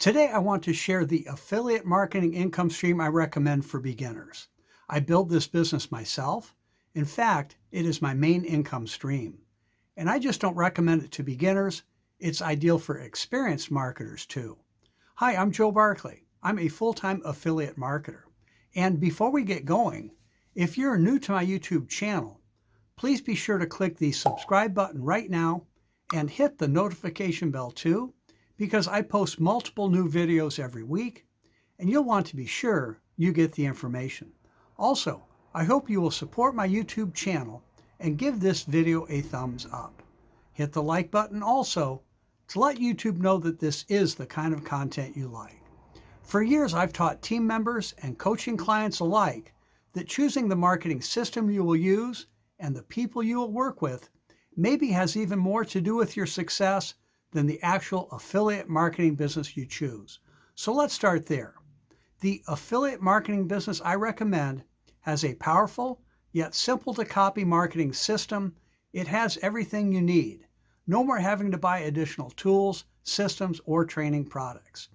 Today, I want to share the affiliate marketing income stream I recommend for beginners. I built this business myself. In fact, it is my main income stream. And I just don't recommend it to beginners. It's ideal for experienced marketers too. Hi, I'm Joe Barclay. I'm a full-time affiliate marketer. And before we get going, if you're new to my YouTube channel, please be sure to click the subscribe button right now and hit the notification bell too, because I post multiple new videos every week, and you'll want to be sure you get the information. Also, I hope you will support my YouTube channel and give this video a thumbs up. Hit the like button also to let YouTube know that this is the kind of content you like. For years, I've taught team members and coaching clients alike that choosing the marketing system you will use and the people you will work with maybe has even more to do with your success than the actual affiliate marketing business you choose. So let's start there. The affiliate marketing business I recommend has a powerful yet simple to copy marketing system. It has everything you need. No more having to buy additional tools, systems, or training products.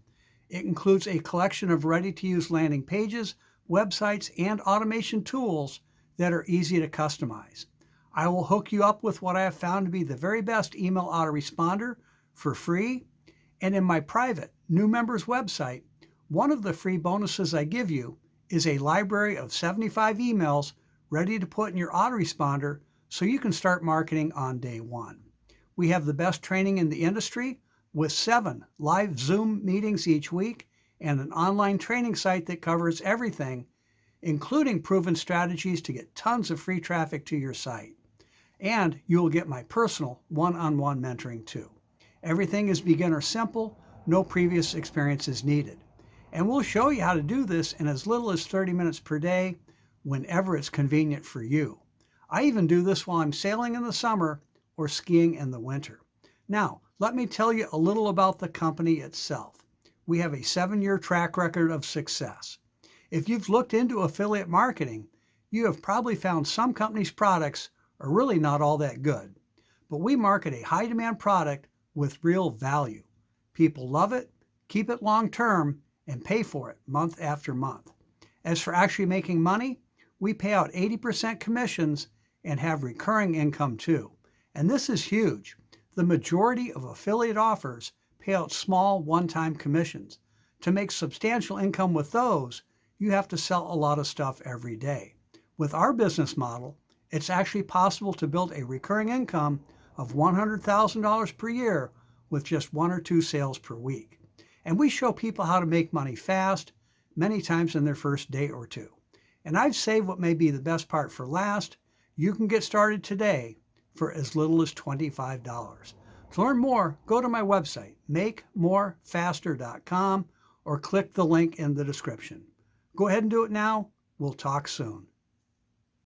It includes a collection of ready-to-use landing pages, websites, and automation tools that are easy to customize. I will hook you up with what I have found to be the very best email autoresponder for free. And in my private new members website, one of the free bonuses I give you is a library of 75 emails ready to put in your autoresponder so you can start marketing on day one. We have the best training in the industry with 7 live Zoom meetings each week and an online training site that covers everything, including proven strategies to get tons of free traffic to your site. And you will get my personal one-on-one mentoring too. Everything is beginner simple, no previous experience is needed. And we'll show you how to do this in as little as 30 minutes per day, whenever it's convenient for you. I even do this while I'm sailing in the summer or skiing in the winter. Now, let me tell you a little about the company itself. We have a 7-year track record of success. If you've looked into affiliate marketing, you have probably found some companies' products are really not all that good. But we market a high-demand product with real value. People love it, keep it long-term, and pay for it month after month. As for actually making money, we pay out 80% commissions and have recurring income too. And this is huge. The majority of affiliate offers pay out small one-time commissions. To make substantial income with those, you have to sell a lot of stuff every day. With our business model, it's actually possible to build a recurring income of $100,000 per year with just 1 or 2 sales per week. And we show people how to make money fast, many times in their first day or two. And I've saved what may be the best part for last. You can get started today for as little as $25. To learn more, go to my website, makemorefaster.com, or click the link in the description. Go ahead and do it now. We'll talk soon.